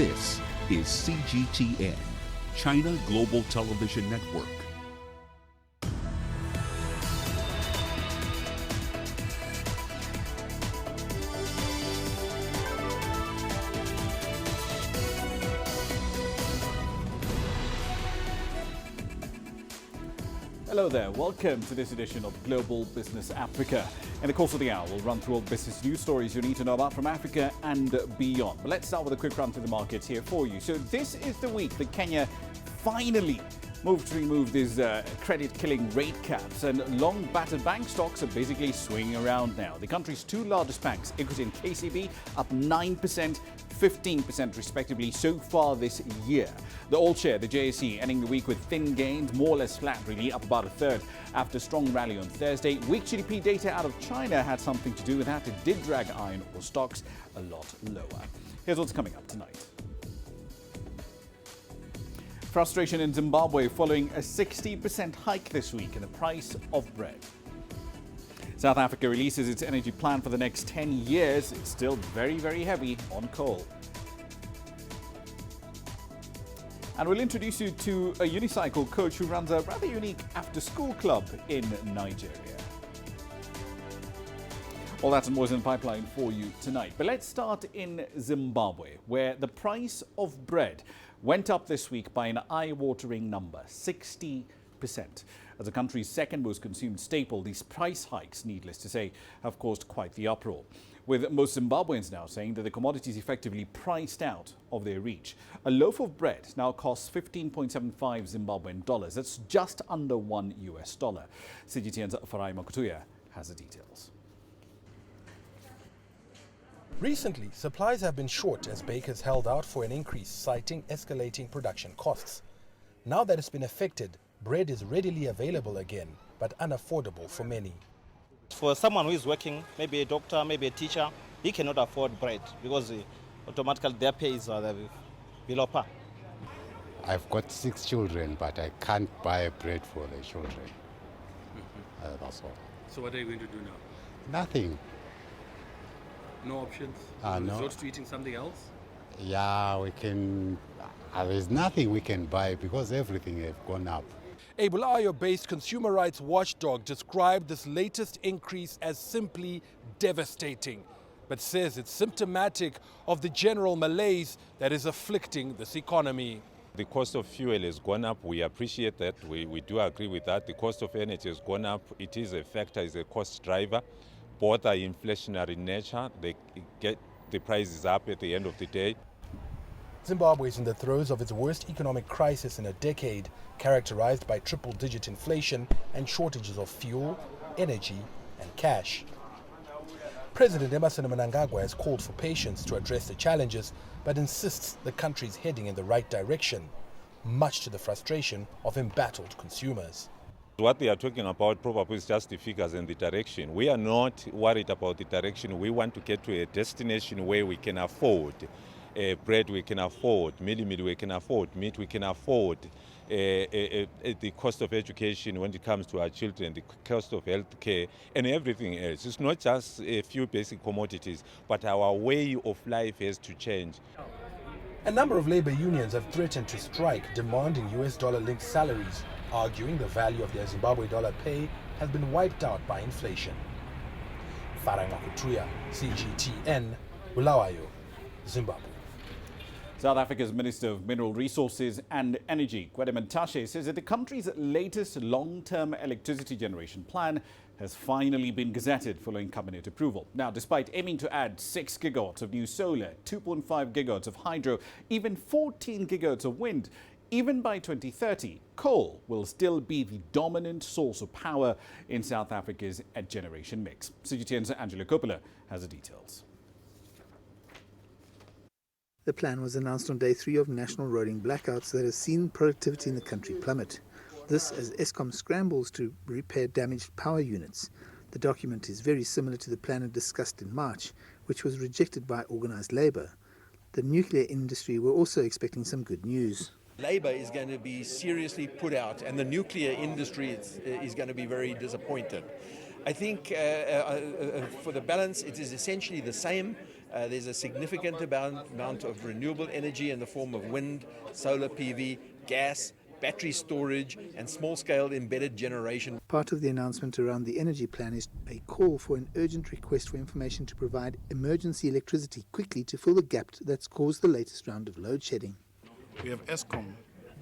This is CGTN, China Global Television Network. Hello there, welcome to this edition of Global Business Africa. In the course of the hour, we'll run through all the business news stories you need to know about from Africa and beyond. But let's start with a quick run through the markets here for you. So this is the week that Kenya finally moved to remove these credit-killing rate caps, and long-battered bank stocks are basically swinging around now. The country's two largest banks, Equity and KCB, up 9%, 15% respectively so far this year. The all-share, the JSE, ending the week with thin gains, more or less flat really, up about a third after a strong rally on Thursday. Weak GDP data out of China had something to do with that. It did drag iron ore stocks a lot lower. Here's what's coming up tonight. Frustration in Zimbabwe following a 60% hike this week in the price of bread. South Africa releases its energy plan for the next 10 years. It's still very, very heavy on coal. And we'll introduce you to a unicycle coach who runs a rather unique after-school club in Nigeria. All that and more is in the pipeline for you tonight. But let's start in Zimbabwe, where the price of bread went up this week by an eye-watering number, 60%. As the country's second most consumed staple, these price hikes, needless to say, have caused quite the uproar, with most Zimbabweans now saying that the commodity is effectively priced out of their reach. A loaf of bread now costs 15.75 Zimbabwean dollars. That's just under $1 US. CGTN's Ramah Nyang has the details. Recently, supplies have been short as bakers held out for an increase, citing escalating production costs. Now that it's been affected, bread is readily available again, but unaffordable for many. For someone who is working, maybe a doctor, maybe a teacher, he cannot afford bread because automatically their pay is below par. I've got 6 children, but I can't buy bread for the children. That's all. So what are you going to do now? Nothing. No options? No. Resort to eating something else? Yeah, we can. There's nothing we can buy because everything has gone up. A Bulawayo-based consumer rights watchdog described this latest increase as simply devastating, but says it's symptomatic of the general malaise that is afflicting this economy. The cost of fuel has gone up. We appreciate that. We do agree with that. The cost of energy has gone up. It is a factor, it's a cost driver. Both are inflationary in nature. They get the prices up at the end of the day. Zimbabwe is in the throes of its worst economic crisis in a decade, characterized by triple-digit inflation and shortages of fuel, energy, and cash. President Emmerson Mnangagwa has called for patience to address the challenges, but insists the country is heading in the right direction, much to the frustration of embattled consumers. What they are talking about probably is just the figures and the direction. We are not worried about the direction. We want to get to a destination where we can afford bread, we can afford meal we can afford meat, we can afford the cost of education when it comes to our children, the cost of health care and everything else. It's not just a few basic commodities, but our way of life has to change. A number of labor unions have threatened to strike, demanding US dollar-linked salaries, arguing the value of their Zimbabwe dollar pay has been wiped out by inflation. Ramah Nyang, CGTN, Bulawayo, Zimbabwe. South Africa's Minister of Mineral Resources and Energy, Gwede Mantashe, says that the country's latest long-term electricity generation plan has finally been gazetted following cabinet approval. Now, despite aiming to add 6 gigawatts of new solar, 2.5 gigawatts of hydro, even 14 gigawatts of wind, even by 2030, coal will still be the dominant source of power in South Africa's generation mix. CGTN's Angela Coppola has the details. The plan was announced on day 3 of national rolling blackouts that has seen productivity in the country plummet. This as Eskom scrambles to repair damaged power units. The document is very similar to the plan discussed in March, which was rejected by organised labour. The nuclear industry were also expecting some good news. Labour is going to be seriously put out, and the nuclear industry is going to be very disappointed. I think for the balance, it is essentially the same. There's a significant amount of renewable energy in the form of wind, solar PV, gas, battery storage, and small-scale embedded generation. Part of the announcement around the energy plan is a call for an urgent request for information to provide emergency electricity quickly to fill the gap that's caused the latest round of load shedding. We have Eskom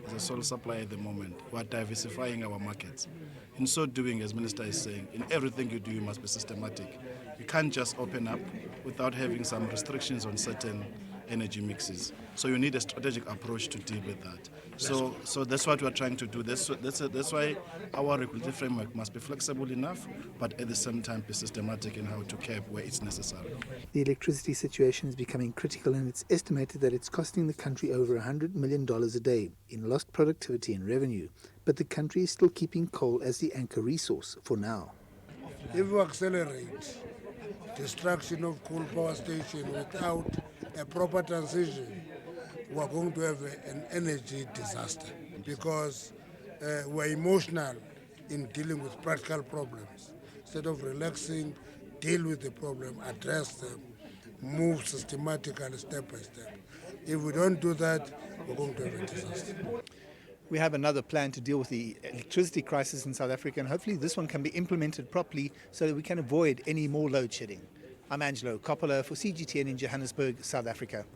as a sole supplier at the moment. We are diversifying our markets. In so doing, as Minister is saying, in everything you do, you must be systematic. You can't just open up without having some restrictions on certain energy mixes. So you need a strategic approach to deal with that. So that's what we're trying to do. That's why our regulatory framework must be flexible enough, but at the same time be systematic in how to cap where it's necessary. The electricity situation is becoming critical, and it's estimated that it's costing the country over $100 million a day in lost productivity and revenue. But the country is still keeping coal as the anchor resource for now. If we accelerate destruction of coal power station without a proper transition, we're going to have an energy disaster, because we're emotional in dealing with practical problems. Instead of relaxing, deal with the problem, address them, move systematically step by step. If we don't do that, we're going to have a disaster. We have another plan to deal with the electricity crisis in South Africa, and hopefully this one can be implemented properly so that we can avoid any more load shedding. I'm Angelo Coppola for CGTN in Johannesburg, South Africa.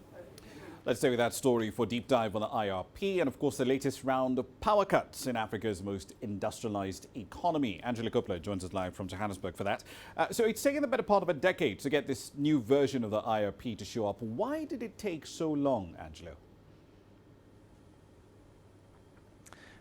Let's stay with that story for a deep dive on the IRP and, of course, the latest round of power cuts in Africa's most industrialized economy. Angela Coppola joins us live from Johannesburg for that. So it's taken the better part of a decade to get this new version of the IRP to show up. Why did it take so long, Angelo?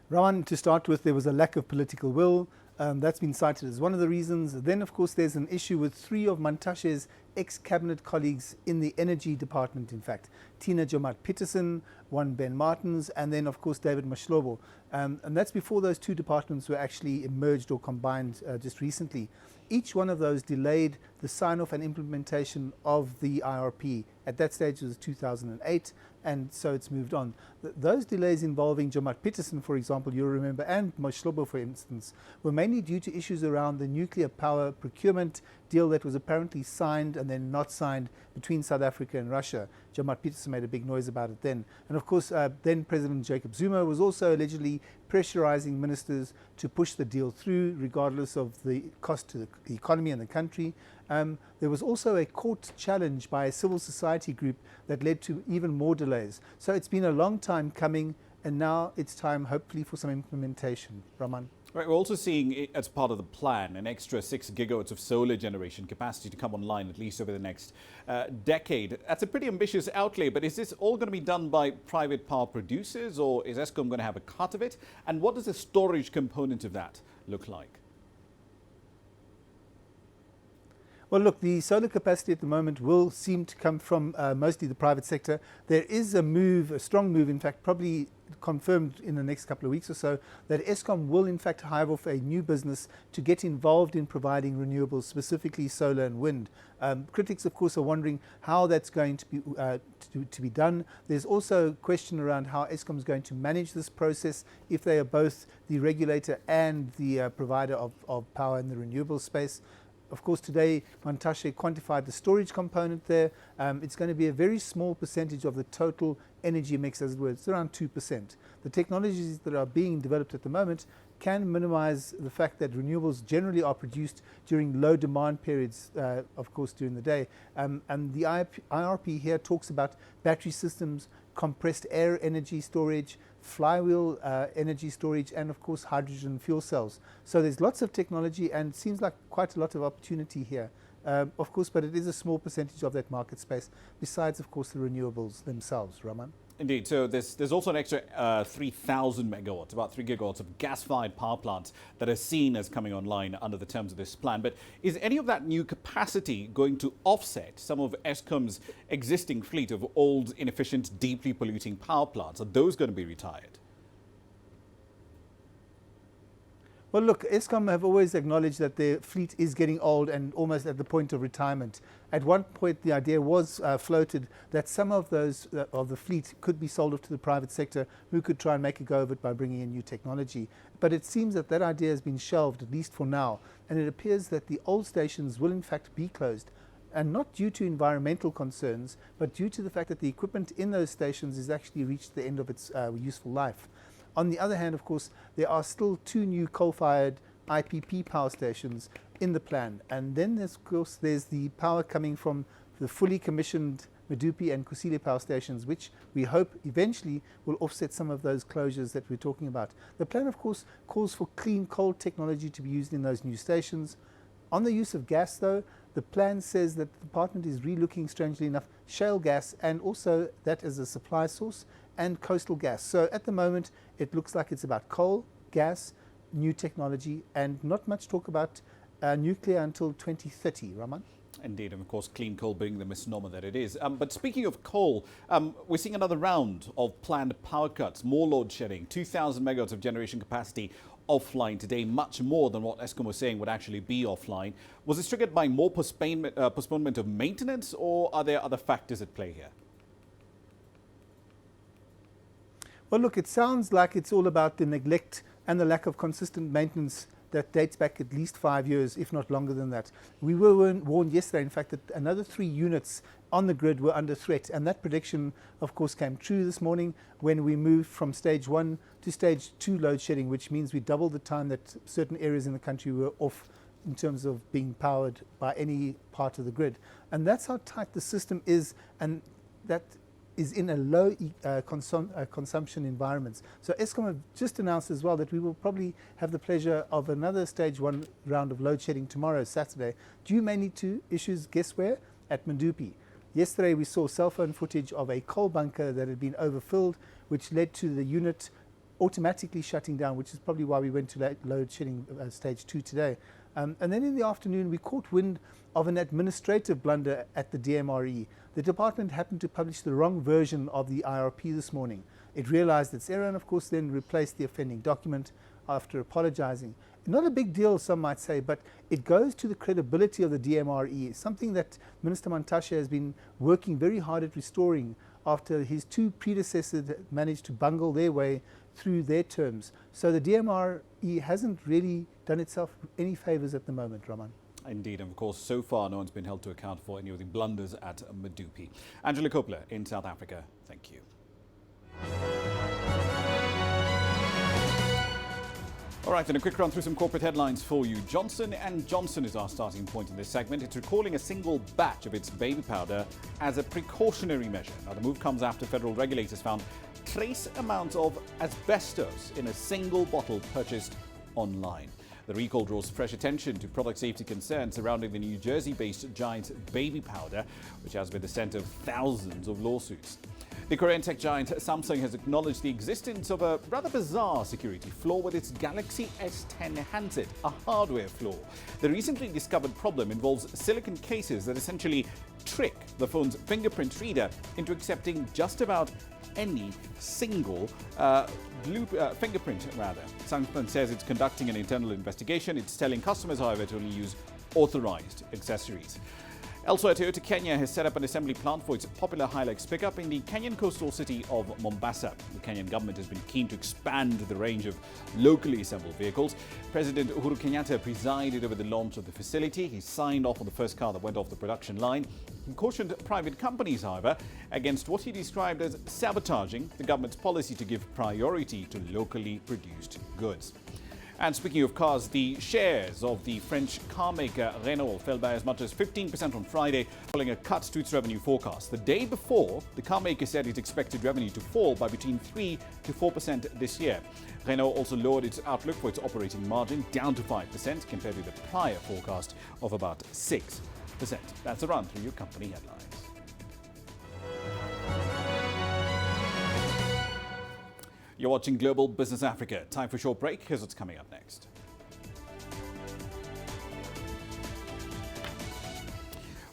Ramah, to start with, there was a lack of political will. That's been cited as one of the reasons. Then, of course, there's an issue with three of Mantashe's ex-cabinet colleagues in the energy department, in fact. Tina Joemat-Pettersson, one Ben Martins, and then, of course, David Mashlobo. And that's before those two departments were actually merged or combined just recently. Each one of those delayed the sign-off and implementation of the IRP. At that stage it was 2008, and so it's moved on. Those delays involving Joemat-Pettersson, for example, you'll remember, and Mashlobo, for instance, were mainly due to issues around the nuclear power procurement deal that was apparently signed and then not signed between South Africa and Russia. Joemat-Pettersson made a big noise about it then. And of course, then President Jacob Zuma was also allegedly pressurizing ministers to push the deal through, regardless of the cost to the economy and the country. There was also a court challenge by a civil society group that led to even more delays. So it's been a long time coming, and now it's time, hopefully, for some implementation. Ramah. Right, we're also seeing, as part of the plan, an extra 6 gigawatts of solar generation capacity to come online at least over the next decade. That's a pretty ambitious outlay, but is this all going to be done by private power producers, or is Eskom going to have a cut of it? And what does the storage component of that look like? Well, look, the solar capacity at the moment will seem to come from mostly the private sector. There is a move, a strong move, in fact, probably confirmed in the next couple of weeks or so, that Eskom will in fact hive off a new business to get involved in providing renewables, specifically solar and wind. Critics, of course, are wondering how that's going to be done. There's also a question around how Eskom is going to manage this process if they are both the regulator and the provider of power in the renewable space. Of course, today, Mantashe quantified the storage component there. It's going to be a very small percentage of the total energy mix, as it were. It's around 2%. The technologies that are being developed at the moment can minimize the fact that renewables generally are produced during low demand periods, of course, during the day. And the IRP here talks about battery systems, compressed air energy storage, flywheel energy storage, and of course hydrogen fuel cells. So there's lots of technology, and it seems like quite a lot of opportunity here. Of course, but it is a small percentage of that market space, besides, of course, the renewables themselves. Ramah? Indeed. So there's also an extra 3,000 megawatts, about 3 gigawatts of gas-fired power plants that are seen as coming online under the terms of this plan. But is any of that new capacity going to offset some of Eskom's existing fleet of old, inefficient, deeply polluting power plants? Are those going to be retired? Well, look, Eskom have always acknowledged that their fleet is getting old and almost at the point of retirement. At one point, the idea was floated that some of those of the fleet could be sold off to the private sector, who could try and make a go of it by bringing in new technology. But it seems that that idea has been shelved, at least for now, and it appears that the old stations will in fact be closed. and not due to environmental concerns, but due to the fact that the equipment in those stations has actually reached the end of its useful life. On the other hand, of course, there are still 2 new coal-fired IPP power stations in the plan. And then, of course, there's the power coming from the fully commissioned Medupi and Kusile power stations, which we hope eventually will offset some of those closures that we're talking about. The plan, of course, calls for clean coal technology to be used in those new stations. On the use of gas, though, the plan says that the department is relooking, strangely enough, shale gas and also that as a supply source and coastal gas. So at the moment, it looks like it's about coal, gas, new technology, and not much talk about nuclear until 2030. Raman? Indeed, and of course, clean coal being the misnomer that it is. But speaking of coal, we're seeing another round of planned power cuts, more load shedding, 2,000 megawatts of generation capacity offline today, much more than what Eskom was saying would actually be offline. Was this triggered by more postponement of maintenance, or are there other factors at play here? Well, look, it sounds like it's all about the neglect and the lack of consistent maintenance that dates back at least 5 years, if not longer than that. We were warned yesterday, in fact, that another 3 units on the grid were under threat. And that prediction, of course, came true this morning when we moved from stage 1 to stage 2 load shedding, which means we doubled the time that certain areas in the country were off in terms of being powered by any part of the grid. And that's how tight the system is, and that is in a low consumption environments. So Eskom have just announced as well that we will probably have the pleasure of another stage 1 round of load shedding tomorrow, Saturday, due mainly to issues, guess where? At Medupi. Yesterday we saw cell phone footage of a coal bunker that had been overfilled, which led to the unit automatically shutting down, which is probably why we went to load shedding stage 2 today. And then in the afternoon we caught wind of an administrative blunder at the DMRE. The department happened to publish the wrong version of the IRP this morning. It realized its error and of course then replaced the offending document after apologizing. Not a big deal, some might say, but it goes to the credibility of the DMRE, something that Minister Mantashe has been working very hard at restoring after his 2 predecessors managed to bungle their way through their terms. So the DMRE hasn't really done itself any favors at the moment, Raman. Indeed, and of course, so far no one's been held to account for any of the blunders at Medupi. Angela Kopler in South Africa, thank you. All right, then a quick run through some corporate headlines for you. Johnson & Johnson is our starting point in this segment. It's recalling a single batch of its baby powder as a precautionary measure. Now, the move comes after federal regulators found trace amounts of asbestos in a single bottle purchased online. The recall draws fresh attention to product safety concerns surrounding the New Jersey-based giant baby powder, which has been the center of thousands of lawsuits. The Korean tech giant Samsung has acknowledged the existence of a rather bizarre security flaw with its Galaxy S10 handset, a hardware flaw. The recently discovered problem involves silicon cases that essentially trick the phone's fingerprint reader into accepting just about any single fingerprint, rather. Samsung says it's conducting an internal investigation. It's telling customers, however, to only use authorized accessories. Elsewhere, Toyota Kenya has set up an assembly plant for its popular Hilux pickup in the Kenyan coastal city of Mombasa. The Kenyan government has been keen to expand the range of locally assembled vehicles. President Uhuru Kenyatta presided over the launch of the facility. He signed off on the first car that went off the production line. He cautioned private companies, however, against what he described as sabotaging the government's policy to give priority to locally produced goods. And speaking of cars, the shares of the French car maker Renault fell by as much as 15% on Friday, following a cut to its revenue forecast. The day before, the car maker said it expected revenue to fall by between 3 to 4% this year. Renault also lowered its outlook for its operating margin down to 5% compared to the prior forecast of about 6%. That's a run through your company headlines. You're watching Global Business Africa. Time for a short break. Here's what's coming up next.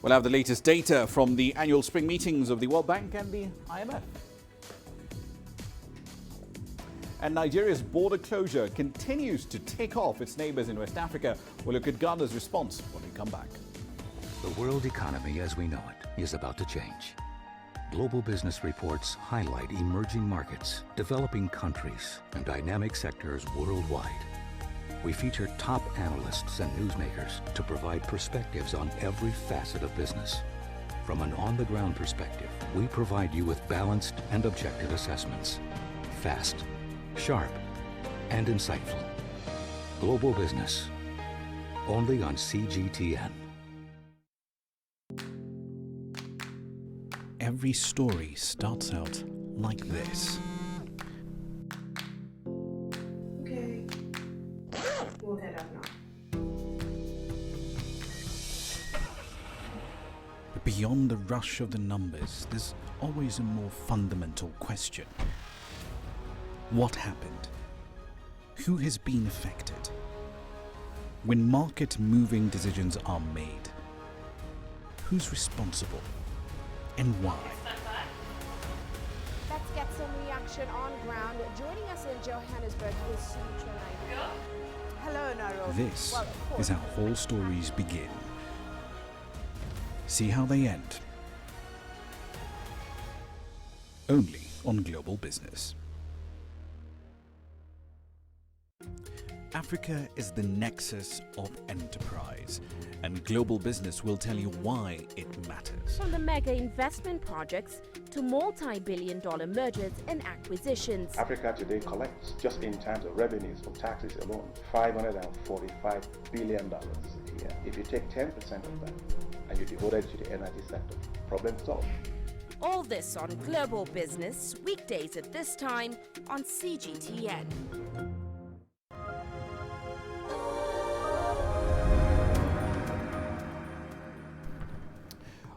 We'll have the latest data from the annual spring meetings of the World Bank and the IMF. And Nigeria's border closure continues to tick off its neighbors in West Africa. We'll look at Ghana's response when we come back. The world economy as we know it is about to change. Global business reports highlight emerging markets, developing countries, and dynamic sectors worldwide. we feature top analysts and newsmakers to provide perspectives on every facet of business. From an on-the-ground perspective, we provide you with balanced and objective assessments. Fast, sharp, and insightful. Global Business. Only on CGTN. Every story starts out like this. Okay. We'll head up now. But beyond the rush of the numbers, there's always a more fundamental question. What happened? Who has been affected? When market-moving decisions are made, who's responsible and why? Let's get some reaction on ground. Joining us in Johannesburg is Sutra Naidoo. Hello, Nairobi. This is how all stories begin. See how they end. Only on Global Business. Africa is the nexus of enterprise, and Global Business will tell you why it matters. From the mega investment projects to multi-billion-dollar mergers and acquisitions. Africa today collects, just in terms of revenues from taxes alone, $545 billion a year. If you take 10% of that and you devote it to the energy sector, problem solved. All this on Global Business, weekdays at this time on CGTN.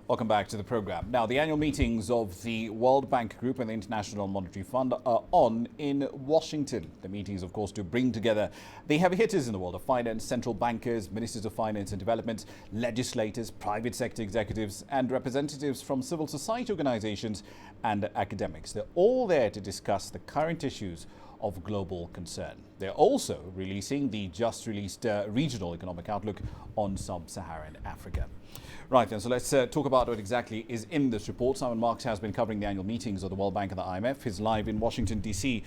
Welcome back to the program. Now, the annual meetings of the World Bank Group and the International Monetary Fund are on in Washington. The meetings, of course, to bring together the heavy hitters in the world of finance, central bankers, ministers of finance and development, legislators, private sector executives, and representatives from civil society organizations and academics. They're all there to discuss the current issues of global concern. They're also releasing the just released regional economic outlook on sub-Saharan Africa. Right then, so let's talk about what exactly is in this report. Simon Marks has been covering the annual meetings of the World Bank and the IMF. He's live in Washington, D.C.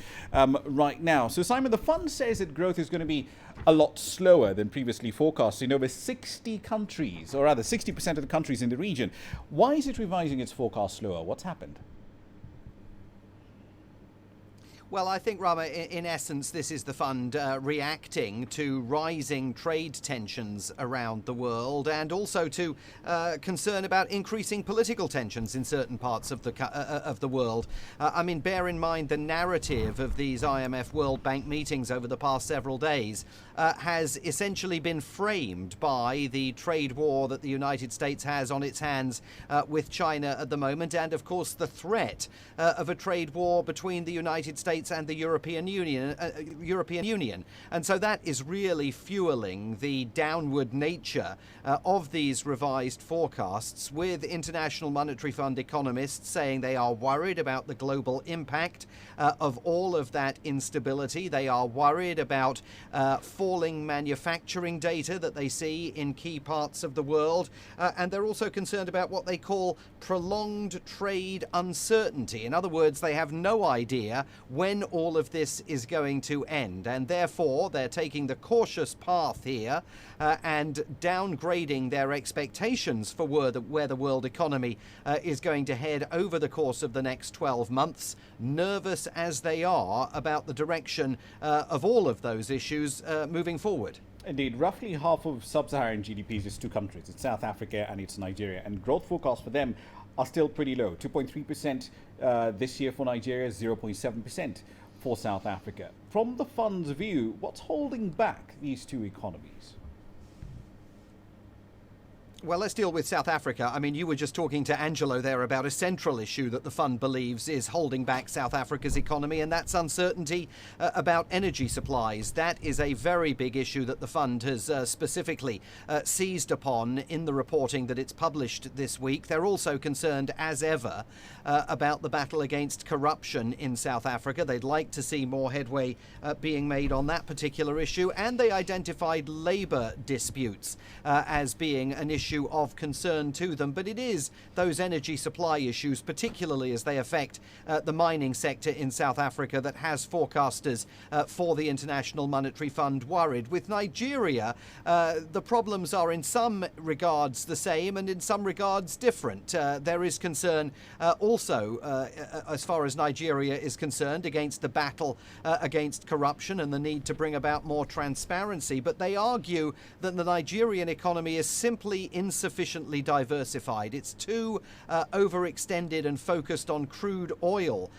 Right now. So Simon, the fund says that growth is going to be a lot slower than previously forecast in over 60 countries, or rather 60% of the countries in the region. Why is it revising its forecast slower? What's happened? Well, I think, Ramah, in essence, this is the fund reacting to rising trade tensions around the world and also to concern about increasing political tensions in certain parts of the world. I mean, bear in mind the narrative of these IMF World Bank meetings over the past several days has essentially been framed by the trade war that the United States has on its hands with China at the moment, and, of course, the threat of a trade war between the United States and the European Union. And so that is really fueling the downward nature of these revised forecasts, with International Monetary Fund economists saying they are worried about the global impact of all of that instability. They are worried about falling manufacturing data that they see in key parts of the world, and they're also concerned about what they call prolonged trade uncertainty. In other words, they have no idea when all of this is going to end, and therefore they're taking the cautious path here and downgrading their expectations for where the world economy is going to head over the course of the next 12 months, nervous as they are about the direction of all of those issues moving forward. Indeed, roughly half of sub-Saharan GDPs is two countries. It's South Africa and it's Nigeria, and growth forecasts for them are still pretty low. 2.3% this year for Nigeria, 0.7% for South Africa. From the fund's view, what's holding back these two economies? Well, let's deal with South Africa. I mean, you were just talking to Angelo there about a central issue that the fund believes is holding back South Africa's economy, and that's uncertainty about energy supplies. That is a very big issue that the fund has specifically seized upon in the reporting that it's published this week. They're also concerned, as ever, about the battle against corruption in South Africa. They'd like to see more headway being made on that particular issue, and they identified labour disputes as being an issue issue of concern to them, but it is those energy supply issues, particularly as they affect the mining sector in South Africa, that has forecasters for the International Monetary Fund worried. With Nigeria, the problems are in some regards the same and in some regards different. There is concern also, as far as Nigeria is concerned, against the battle against corruption and the need to bring about more transparency. But they argue that the Nigerian economy is simply insufficiently diversified. It's too overextended and focused on crude oil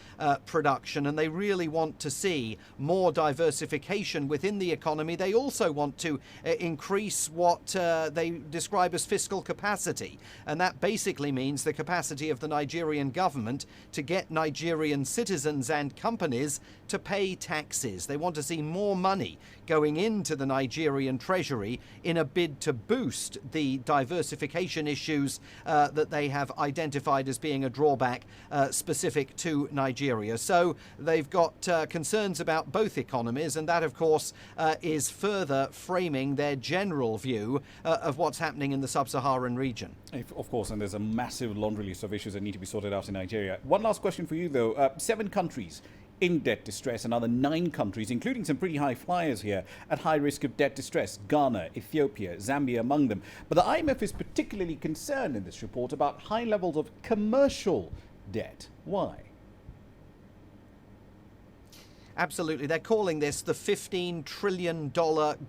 production, and they really want to see more diversification within the economy. They also want to increase what they describe as fiscal capacity, and that basically means the capacity of the Nigerian government to get Nigerian citizens and companies to pay taxes. They want to see more money going into the Nigerian treasury in a bid to boost the diversification issues that they have identified as being a drawback specific to Nigeria. So they've got concerns about both economies, and that, of course, is further framing their general view of what's happening in the sub-Saharan region. Of course, and there's a massive laundry list of issues that need to be sorted out in Nigeria. One last question for you, though. 7 countries in debt distress, another 9 countries, including some pretty high flyers here, at high risk of debt distress. Ghana, Ethiopia, Zambia among them. But the IMF is particularly concerned in this report about high levels of commercial debt. Why? Absolutely. They're calling this the $15 trillion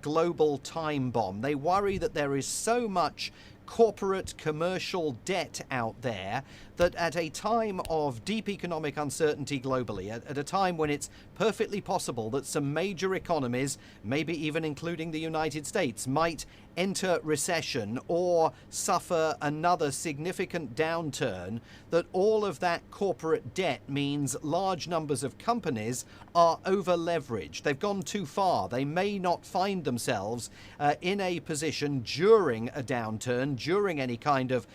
global time bomb. They worry that there is so much corporate commercial debt out there that at a time of deep economic uncertainty globally, at a time when it's perfectly possible that some major economies, maybe even including the United States, might enter recession or suffer another significant downturn, that all of that corporate debt means large numbers of companies are over-leveraged. They've gone too far. They may not find themselves in a position during a downturn, during any kind of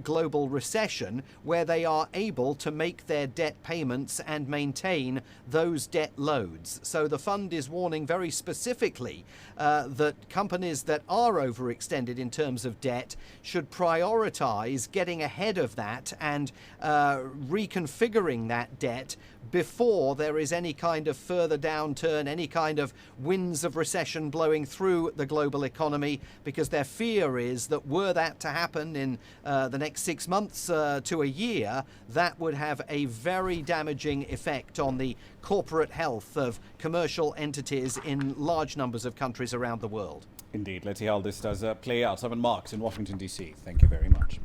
global recession, where they are able to make their debt payments and maintain those debt loads. So the fund is warning very specifically that companies that are overextended in terms of debt should prioritize getting ahead of that and reconfiguring that debt before there is any kind of further downturn, any kind of winds of recession blowing through the global economy, because their fear is that were that to happen in the next 6 months to a year, that would have a very damaging effect on the corporate health of commercial entities in large numbers of countries around the world. Indeed. Let's see how this does play out. Simon Marks in Washington, D.C. Thank you very much.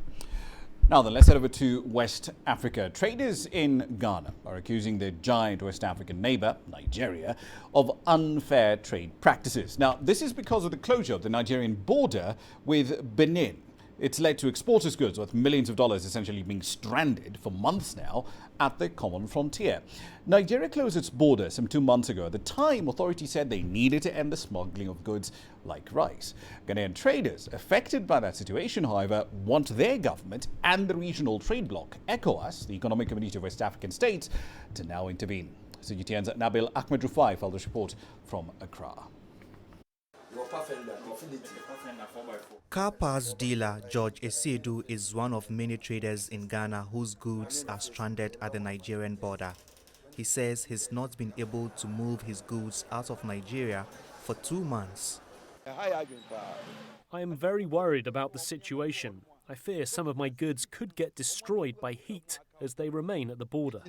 Now then, let's head over to West Africa. Traders in Ghana are accusing their giant West African neighbor, Nigeria, of unfair trade practices. Now, this is because of the closure of the Nigerian border with Benin. It's led to exporters' goods worth millions of dollars essentially being stranded for months now at the common frontier. Nigeria closed its border some 2 months ago. At the time, authorities said they needed to end the smuggling of goods like rice. Ghanaian traders affected by that situation, however, want their government and the regional trade bloc, ECOWAS, the Economic Community of West African States, to now intervene. CGTN's Nabil Ahmed Rufai filed this report from Accra. Car parts dealer George Esiedu is one of many traders in Ghana whose goods are stranded at the Nigerian border. He says he's not been able to move his goods out of Nigeria for 2 months. I am very worried about the situation. I fear some of my goods could get destroyed by heat as they remain at the border.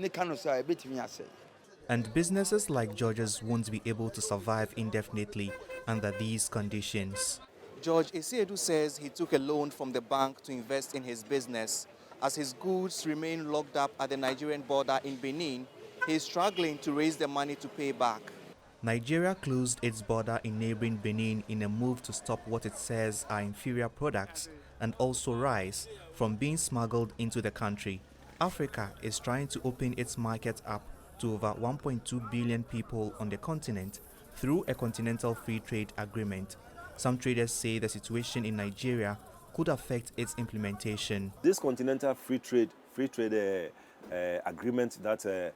And businesses like George's won't be able to survive indefinitely under these conditions. George Esiedu says he took a loan from the bank to invest in his business. As his goods remain locked up at the Nigerian border in Benin, he is struggling to raise the money to pay back. Nigeria closed its border in neighboring Benin in a move to stop what it says are inferior products and also rice from being smuggled into the country. Africa is trying to open its market up to over 1.2 billion people on the continent through a continental free trade agreement. Some traders say the situation in Nigeria could affect its implementation. This continental free trade agreement that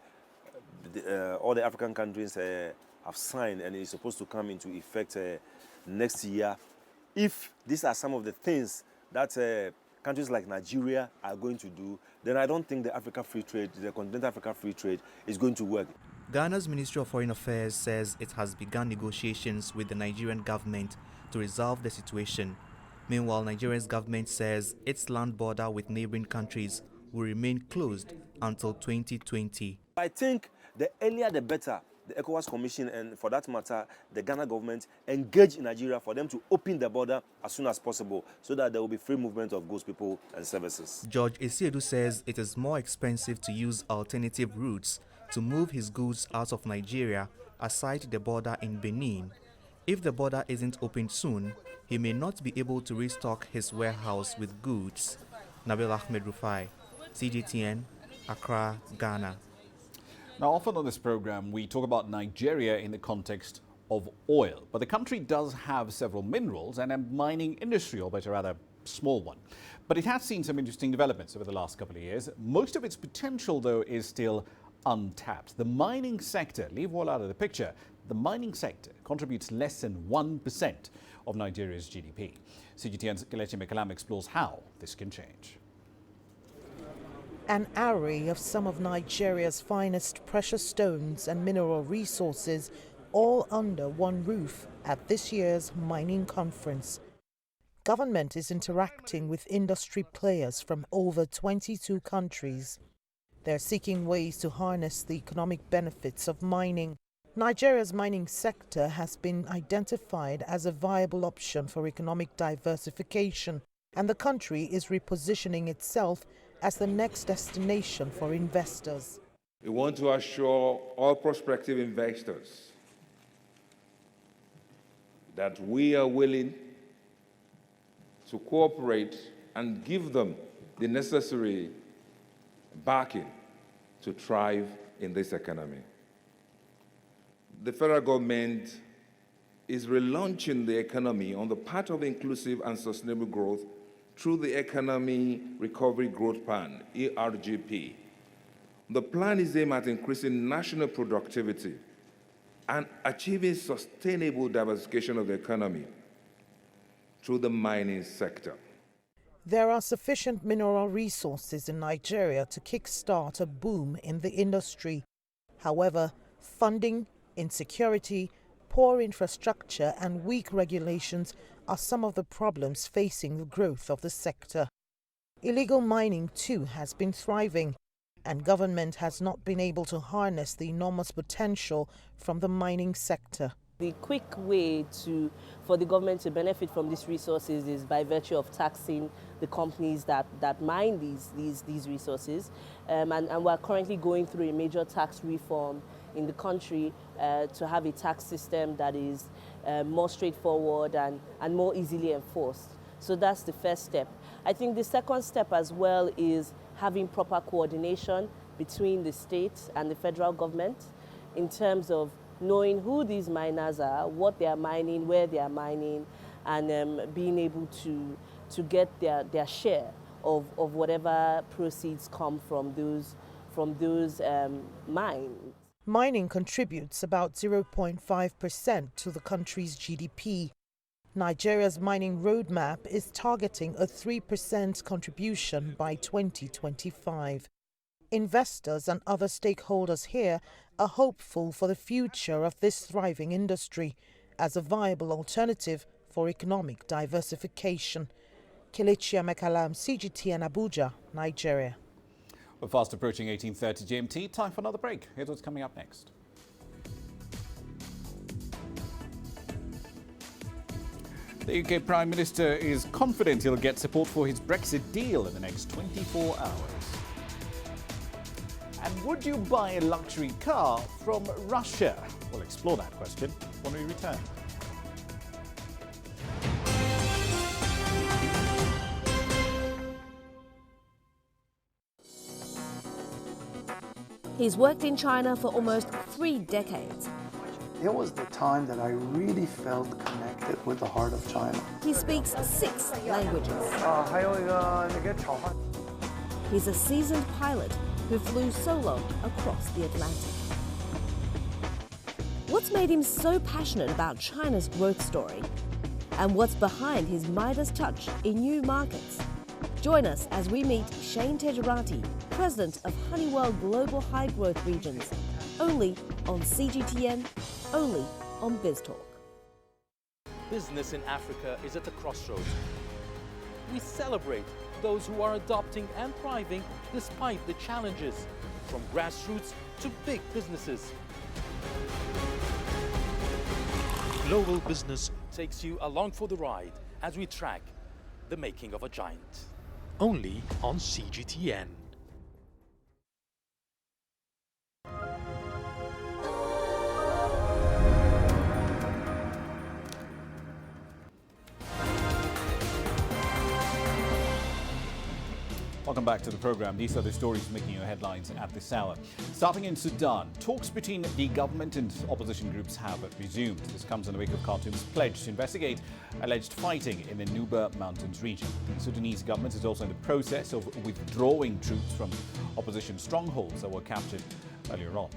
all the African countries have signed and is supposed to come into effect next year. If these are some of the things that countries like Nigeria are going to do, then I don't think the continental Africa free trade is going to work. Ghana's Ministry of Foreign Affairs says it has begun negotiations with the Nigerian government to resolve the situation. Meanwhile, Nigeria's government says its land border with neighboring countries will remain closed until 2020. I think the earlier the better. The ECOWAS Commission and, for that matter, the Ghana government engage in Nigeria for them to open the border as soon as possible so that there will be free movement of goods, people and services. George Esiedu says it is more expensive to use alternative routes to move his goods out of Nigeria aside the border in Benin. If the border isn't opened soon, he may not be able to restock his warehouse with goods. Nabil Ahmed Rufai, CGTN, Accra, Ghana. Now, often on this program, we talk about Nigeria in the context of oil. But the country does have several minerals and a mining industry, albeit a rather small one. But it has seen some interesting developments over the last couple of years. Most of its potential, though, is still untapped. The mining sector, leave oil out of the picture, the mining sector contributes less than 1% of Nigeria's GDP. CGTN's Kelechi Mekalam explores how this can change. An array of some of Nigeria's finest precious stones and mineral resources all under one roof at this year's mining conference. Government is interacting with industry players from over 22 countries. They're seeking ways to harness the economic benefits of mining. Nigeria's mining sector has been identified as a viable option for economic diversification, and the country is repositioning itself as the next destination for investors. We want to assure all prospective investors that we are willing to cooperate and give them the necessary backing to thrive in this economy. The federal government is relaunching the economy on the path of inclusive and sustainable growth through the Economy Recovery Growth Plan, ERGP. The plan is aimed at increasing national productivity and achieving sustainable diversification of the economy through the mining sector. There are sufficient mineral resources in Nigeria to kickstart a boom in the industry. However, funding, insecurity, poor infrastructure and weak regulations are some of the problems facing the growth of the sector. Illegal mining too has been thriving, and government has not been able to harness the enormous potential from the mining sector. The quick way for the government to benefit from these resources is by virtue of taxing the companies that mine these resources. And we're currently going through a major tax reform in the country to have a tax system that is more straightforward and more easily enforced. So that's the first step. I think the second step as well is having proper coordination between the states and the federal government in terms of knowing who these miners are, what they are mining, where they are mining, and being able to get their share of whatever proceeds come from those mines. Mining contributes about 0.5% to the country's GDP. Nigeria's mining roadmap is targeting a 3% contribution by 2025. Investors and other stakeholders here are hopeful for the future of this thriving industry as a viable alternative for economic diversification. Kelechi Mekalam, CGTN, Abuja, Nigeria. We're fast approaching 18:30 GMT. Time for another break. Here's what's coming up next. The UK Prime Minister is confident he'll get support for his Brexit deal in the next 24 hours. And would you buy a luxury car from Russia? We'll explore that question when we return. He's worked in China for almost 3 decades. It was the time that I really felt connected with the heart of China. He speaks 6 languages. He's a seasoned pilot who flew solo across the Atlantic. What's made him so passionate about China's growth story? and what's behind his Midas touch in new markets. Join us as we meet Shane Tejerati, President of Honeywell Global High Growth Regions, only on CGTN, only on BizTalk. Business in Africa is at a crossroads. We celebrate those who are adopting and thriving despite the challenges, from grassroots to big businesses. Global Business takes you along for the ride as we track the making of a giant. Only on CGTN. Welcome back to the program. These are the stories making your headlines at this hour. Starting in Sudan, talks between the government and opposition groups have resumed. This comes in the wake of Khartoum's pledge to investigate alleged fighting in the Nuba Mountains region. The Sudanese government is also in the process of withdrawing troops from opposition strongholds that were captured earlier on.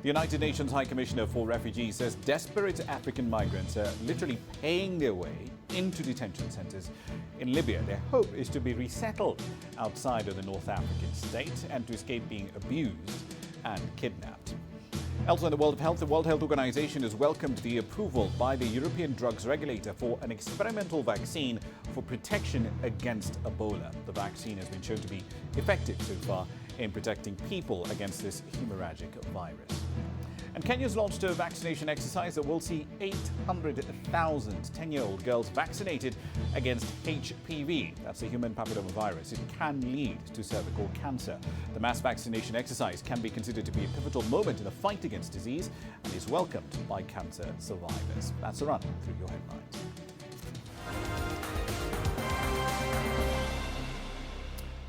The United Nations High Commissioner for Refugees says desperate African migrants are literally paying their way into detention centres in Libya. Their hope is to be resettled outside of the North African state and to escape being abused and kidnapped. Elsewhere in the world of health, the World Health Organization has welcomed the approval by the European drugs regulator for an experimental vaccine for protection against Ebola. The vaccine has been shown to be effective so far in protecting people against this hemorrhagic virus. And Kenya's launched a vaccination exercise that will see 800,000 10-year-old girls vaccinated against HPV. That's the human papillomavirus. It can lead to cervical cancer. The mass vaccination exercise can be considered to be a pivotal moment in the fight against disease and is welcomed by cancer survivors. That's a run through your headlines.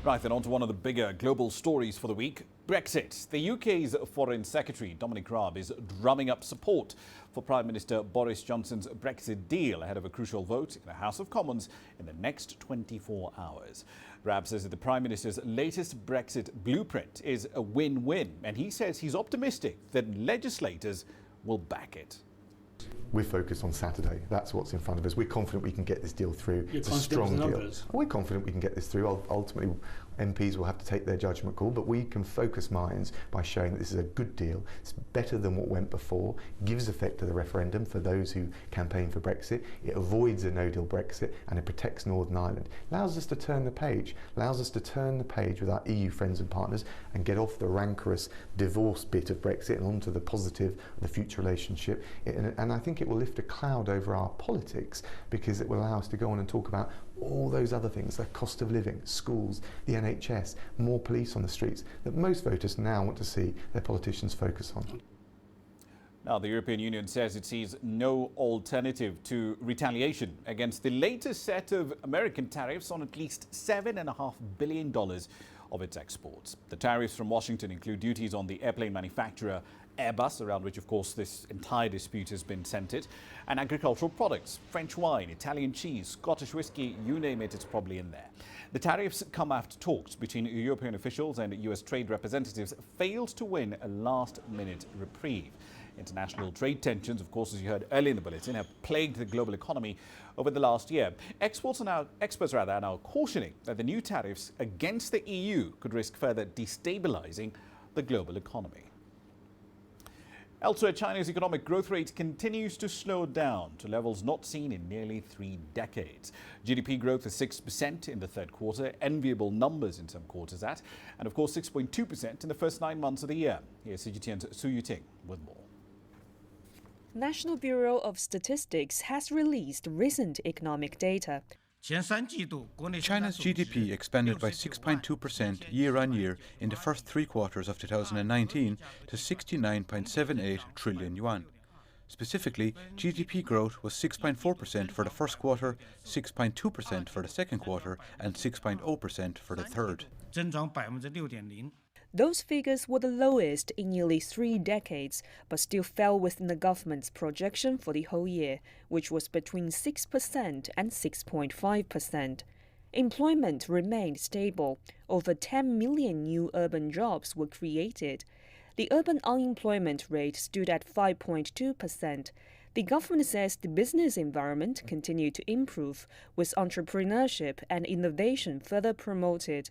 Right, then on to one of the bigger global stories for the week. Brexit. The UK's Foreign Secretary, Dominic Raab, is drumming up support for Prime Minister Boris Johnson's Brexit deal ahead of a crucial vote in the House of Commons in the next 24 hours. Raab says that the Prime Minister's latest Brexit blueprint is a win-win, and he says he's optimistic that legislators will back it. We're focused on Saturday. That's what's in front of us. We're confident we can get this deal through. You're it's a strong deal. Numbers. We're confident we can get this through. Ultimately, MPs will have to take their judgment call, but we can focus minds by showing that this is a good deal. It's better than what went before, gives effect to the referendum for those who campaign for Brexit. It avoids a no-deal Brexit and it protects Northern Ireland. Allows us to turn the page. Allows us to turn the page with our EU friends and partners and get off the rancorous divorce bit of Brexit and onto the positive, the future relationship. And I think it will lift a cloud over our politics because it will allow us to go on and talk about all those other things, the cost of living, schools, the NHS, more police on the streets, that most voters now want to see their politicians focus on. Now, the European Union says it sees no alternative to retaliation against the latest set of American tariffs on at least $7.5 billion of its exports. The tariffs from Washington include duties on the airplane manufacturer Airbus, around which, of course, this entire dispute has been centred, and agricultural products, French wine, Italian cheese, Scottish whisky, you name it, it's probably in there. The tariffs come after talks between European officials and US trade representatives failed to win a last-minute reprieve. International trade tensions, of course, as you heard earlier in the bulletin, have plagued the global economy over the last year. Experts are now cautioning that the new tariffs against the EU could risk further destabilising the global economy. Elsewhere, China's economic growth rate continues to slow down to levels not seen in nearly 3 decades. GDP growth is 6% in the third quarter, enviable numbers in some quarters that, and of course 6.2% in the first 9 months of the year. Here's CGTN's Su Yuting with more. National Bureau of Statistics has released recent economic data. China's GDP expanded by 6.2% year-on-year in the first 3 quarters of 2019 to 69.78 trillion yuan. Specifically, GDP growth was 6.4% for the first quarter, 6.2% for the second quarter, and 6.0% for the third. Those figures were the lowest in nearly 3 decades, but still fell within the government's projection for the whole year, which was between 6% and 6.5%. Employment remained stable. Over 10 million new urban jobs were created. The urban unemployment rate stood at 5.2%. The government says the business environment continued to improve, with entrepreneurship and innovation further promoted.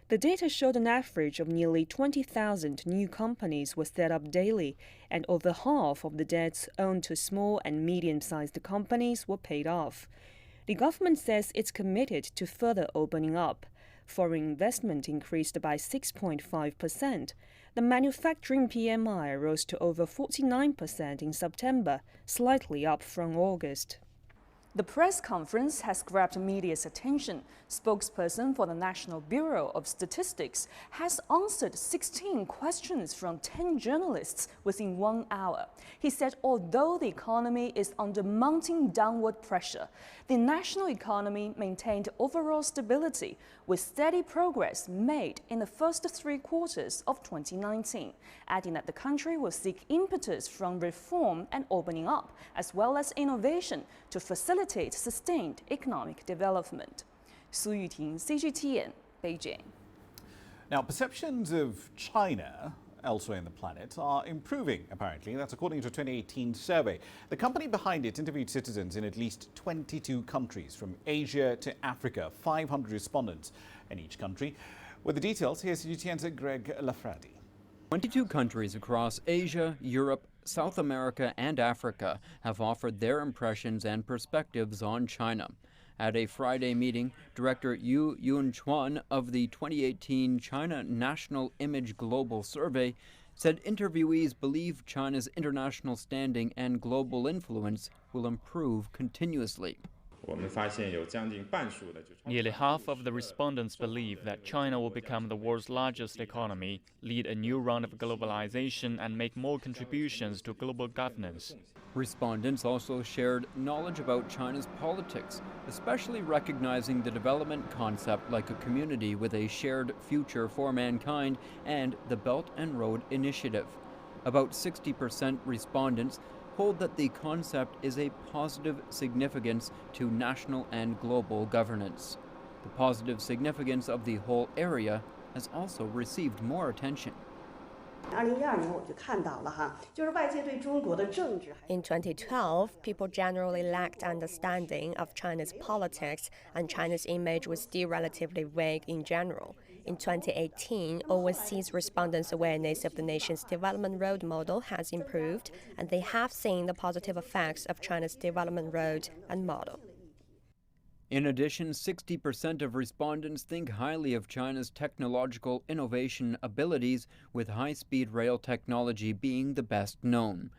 The data showed an average of nearly 20,000 new companies were set up daily, and over half of the debts owed to small and medium-sized companies were paid off. The government says it's committed to further opening up. Foreign investment increased by 6.5%. The manufacturing PMI rose to over 49% in September, slightly up from August. The press conference has grabbed media's attention. Spokesperson for the National Bureau of Statistics has answered 16 questions from 10 journalists within 1 hour. He said although the economy is under mounting downward pressure, the national economy maintained overall stability with steady progress made in the first 3 quarters of 2019, adding that the country will seek impetus from reform and opening up, as well as innovation to facilitate sustained economic development. Su Yuting, CGTN, Beijing. Now, perceptions of China elsewhere in the planet are improving, apparently. That's according to a 2018 survey. The company behind it interviewed citizens in at least 22 countries, from Asia to Africa, 500 respondents in each country. With the details, here's CGTN's Greg Lafradi. 22 countries across Asia, Europe, South America and Africa have offered their impressions and perspectives on China. At a Friday meeting, Director Yu Yunchuan of the 2018 China National Image Global Survey said interviewees believe China's international standing and global influence will improve continuously. Nearly half of the respondents believe that China will become the world's largest economy, lead a new round of globalization, and make more contributions to global governance. Respondents also shared knowledge about China's politics, especially recognizing the development concept like a community with a shared future for mankind and the Belt and Road Initiative. About 60% respondents hold that the concept is a positive significance to national and global governance. The positive significance of the whole area has also received more attention. In 2012, people generally lacked understanding of China's politics, and China's image was still relatively vague in general. In 2018, overseas respondents' awareness of the nation's development road model has improved, and they have seen the positive effects of China's development road and model. In addition, 60% of respondents think highly of China's technological innovation abilities, with high-speed rail technology being the best known.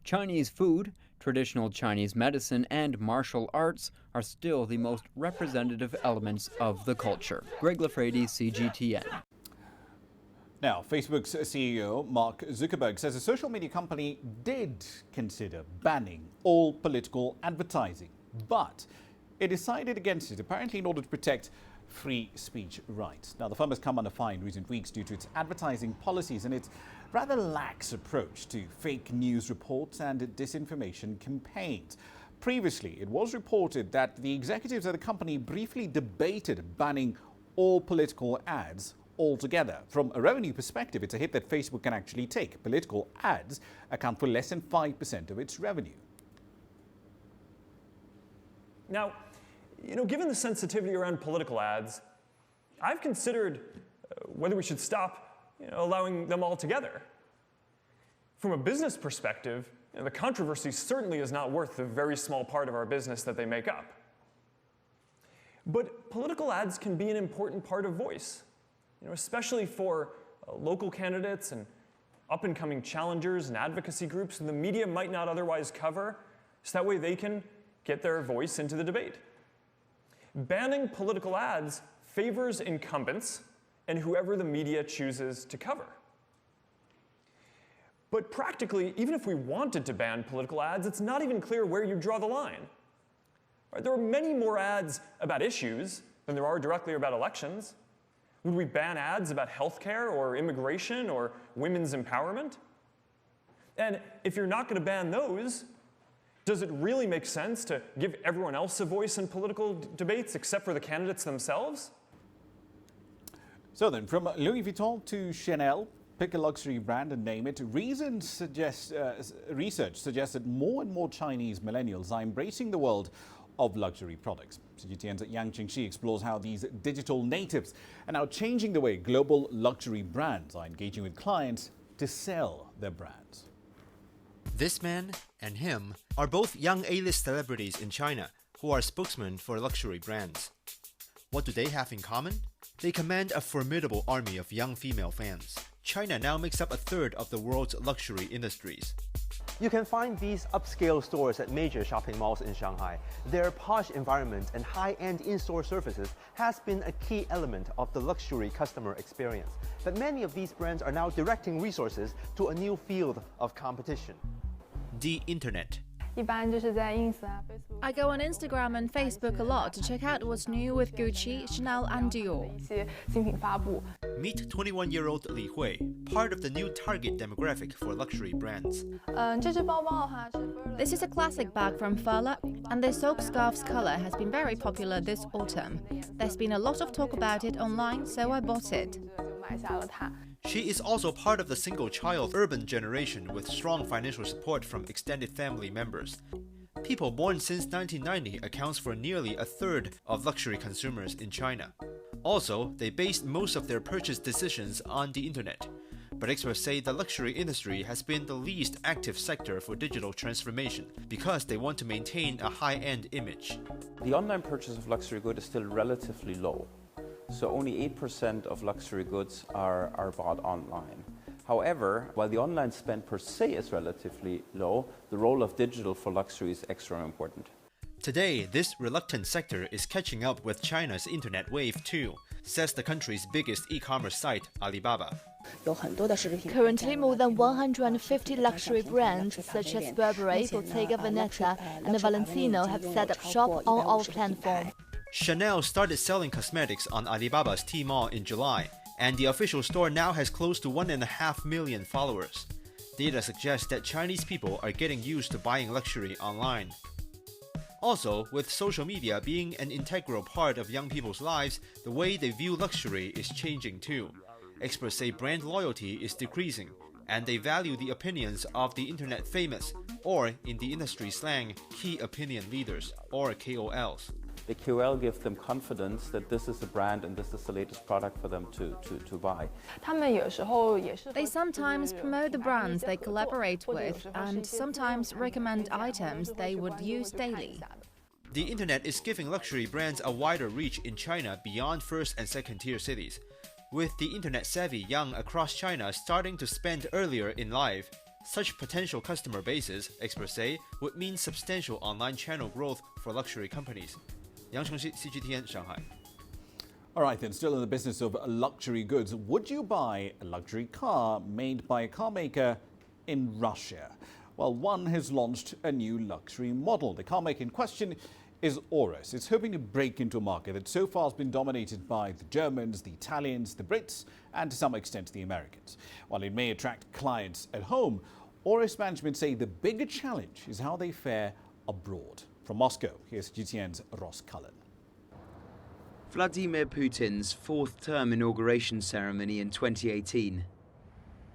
Chinese food, traditional Chinese medicine, and martial arts are still the most representative elements of the culture. Greg Lafradi, CGTN. Now, Facebook's CEO, Mark Zuckerberg, says a social media company did consider banning all political advertising, but it decided against it, apparently in order to protect free speech rights. Now, the firm has come under fire in recent weeks due to its advertising policies and its rather lax approach to fake news reports and disinformation campaigns. Previously, it was reported that the executives of the company briefly debated banning all political ads altogether. From a revenue perspective, it's a hit that Facebook can actually take. Political ads account for less than 5% of its revenue. Now, given the sensitivity around political ads, I've considered whether we should stop allowing them altogether. From a business perspective, the controversy certainly is not worth the very small part of our business that they make up. But political ads can be an important part of voice, especially for local candidates and up-and-coming challengers and advocacy groups who the media might not otherwise cover, so that way they can get their voice into the debate. Banning political ads favors incumbents and whoever the media chooses to cover. But practically, even if we wanted to ban political ads, it's not even clear where you draw the line. Right? There are many more ads about issues than there are directly about elections. Would we ban ads about healthcare or immigration or women's empowerment? And if you're not going to ban those, does it really make sense to give everyone else a voice in political debates except for the candidates themselves? So then, from Louis Vuitton to Chanel, Pick a luxury brand and name it. Research suggests that more and more Chinese millennials are embracing the world of luxury products. CGTN's Yang Qingxi explores how these digital natives are now changing the way global luxury brands are engaging with clients to sell their brands. This man and him are both young A-list celebrities in China who are spokesmen for luxury brands. What do they have in common? They command a formidable army of young female fans. China now makes up a third of the world's luxury industries. You can find these upscale stores at major shopping malls in Shanghai. Their posh environment and high-end in-store services has been a key element of the luxury customer experience. But many of these brands are now directing resources to a new field of competition. The Internet. I go on Instagram and Facebook a lot to check out what's new with Gucci, Chanel and Dior. Meet 21-year-old Li Hui, part of the new target demographic for luxury brands. This is a classic bag from Furla, and the silk scarf's color has been very popular this autumn. There's been a lot of talk about it online, so I bought it. She is also part of the single-child urban generation with strong financial support from extended family members. People born since 1990 accounts for nearly a third of luxury consumers in China. Also, they based most of their purchase decisions on the internet. But experts say the luxury industry has been the least active sector for digital transformation because they want to maintain a high-end image. The online purchase of luxury goods is still relatively low. So only 8% of luxury goods are bought online. However, while the online spend per se is relatively low, the role of digital for luxury is extra important. Today, this reluctant sector is catching up with China's internet wave too, says the country's biggest e-commerce site, Alibaba. Currently, more than 150 luxury brands such as Burberry, Bottega Veneta and Valentino have set up shop on our platform. Chanel started selling cosmetics on Alibaba's Tmall in July, and the official store now has close to 1.5 million followers. Data suggests that Chinese people are getting used to buying luxury online. Also, with social media being an integral part of young people's lives, the way they view luxury is changing too. Experts say brand loyalty is decreasing, and they value the opinions of the internet famous, or in the industry slang, key opinion leaders, or KOLs. The KOL gives them confidence that this is a brand and this is the latest product for them to buy. They sometimes promote the brands they collaborate with and sometimes recommend items they would use daily. The internet is giving luxury brands a wider reach in China beyond first and second tier cities. With the internet-savvy young across China starting to spend earlier in life, such potential customer bases, experts say, would mean substantial online channel growth for luxury companies. Yang Qingxi, CGTN, Shanghai. All right, then, still in the business of luxury goods, would you buy a luxury car made by a car maker in Russia? Well, one has launched a new luxury model. The car maker in question is Aurus. It's hoping to break into a market that so far has been dominated by the Germans, the Italians, the Brits, and to some extent the Americans. While it may attract clients at home, Aurus management say the bigger challenge is how they fare abroad. From Moscow, here's GTN's Ross Cullen. Vladimir Putin's fourth-term inauguration ceremony in 2018.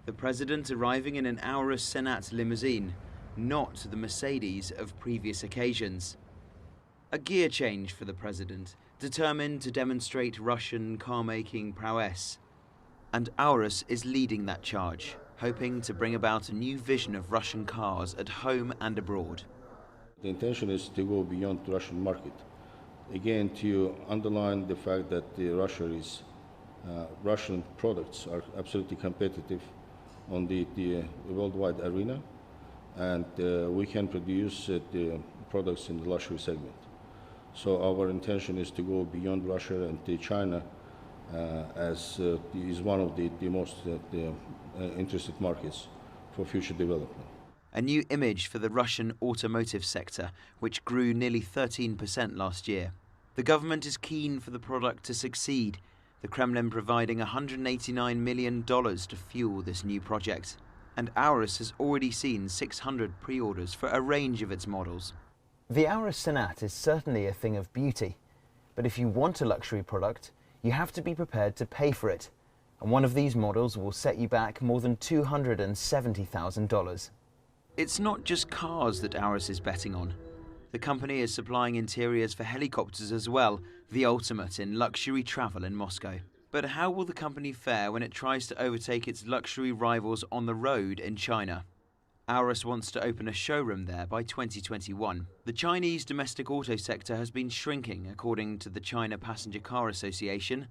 The president arriving in an Aurus Senat limousine, not the Mercedes of previous occasions. A gear change for the president, determined to demonstrate Russian car-making prowess. And Aurus is leading that charge, hoping to bring about a new vision of Russian cars at home and abroad. The intention is to go beyond the Russian market. Again, to underline the fact that Russian products are absolutely competitive on the worldwide arena, and we can produce the products in the luxury segment. So our intention is to go beyond Russia, and China as is one of the most interested markets for future development. A new image for the Russian automotive sector, which grew nearly 13% last year. The government is keen for the product to succeed, the Kremlin providing $189 million to fuel this new project. And Aurus has already seen 600 pre-orders for a range of its models. The Aurus Senat is certainly a thing of beauty, but if you want a luxury product, you have to be prepared to pay for it. and one of these models will set you back more than $270,000. It's not just cars that Aurus is betting on. The company is supplying interiors for helicopters as well, the ultimate in luxury travel in Moscow. But how will the company fare when it tries to overtake its luxury rivals on the road in China? Aurus wants to open a showroom there by 2021. The Chinese domestic auto sector has been shrinking, according to the China Passenger Car Association.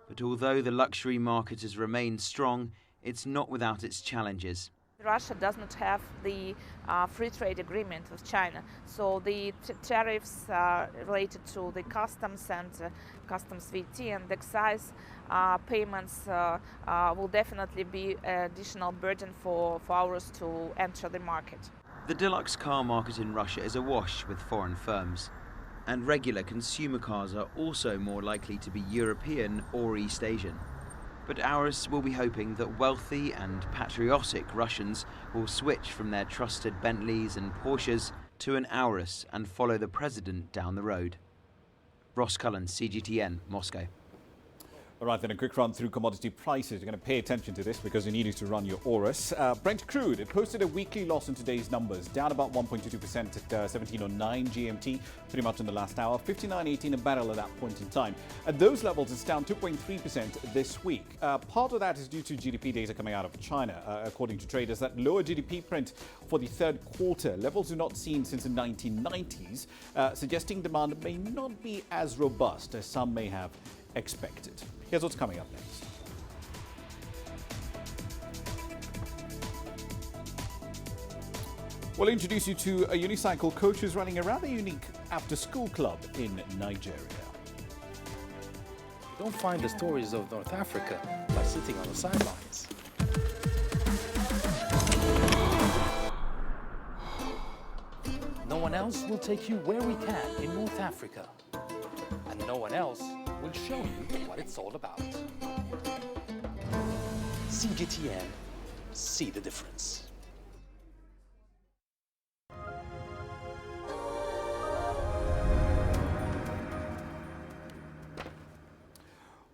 But although the luxury market has remained strong, it's not without its challenges. Russia does not have the free trade agreement with China, so the tariffs related to the customs and customs VAT and excise payments will definitely be an additional burden for Aurus to enter the market. The deluxe car market in Russia is awash with foreign firms, and regular consumer cars are also more likely to be European or East Asian. But Aurus will be hoping that wealthy and patriotic Russians will switch from their trusted Bentleys and Porsches to an Aurus and follow the president down the road. Ross Cullen, CGTN, Moscow. All right, then a quick run through commodity prices. You're going to pay attention to this because you need it to run your Aurus. Brent crude, it posted a weekly loss in today's numbers, down about 1.22% at 17.09 GMT, pretty much in the last hour, 59.18 a barrel at that point in time. At those levels, it's down 2.3% this week. Part of that is due to GDP data coming out of China, according to traders. That lower GDP print for the third quarter, levels not seen since the 1990s, suggesting demand may not be as robust as some may have expected. Here's what's coming up next. We'll introduce you to a unicycle coach who's running a rather unique after-school club in Nigeria. You don't find the stories of North Africa by sitting on the sidelines. No one else will take you where we can in North Africa. And no one else will show you what it's all about. CGTN, see the difference.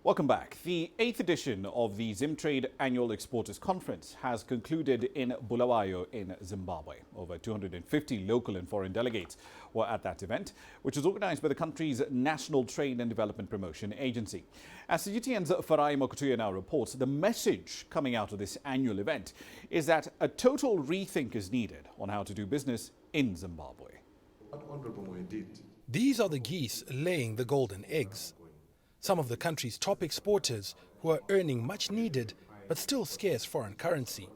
Welcome back. The 8th edition of the Zimtrade Annual Exporters Conference has concluded in Bulawayo in Zimbabwe. Over 250 local and foreign delegates were at that event, which was organized by the country's National Trade and Development Promotion Agency. As CGTN's Farai Mokutuya now reports, the message coming out of this annual event is that a total rethink is needed on how to do business in Zimbabwe. These are the geese laying the golden eggs. Some of the country's top exporters who are earning much needed but still scarce foreign currency.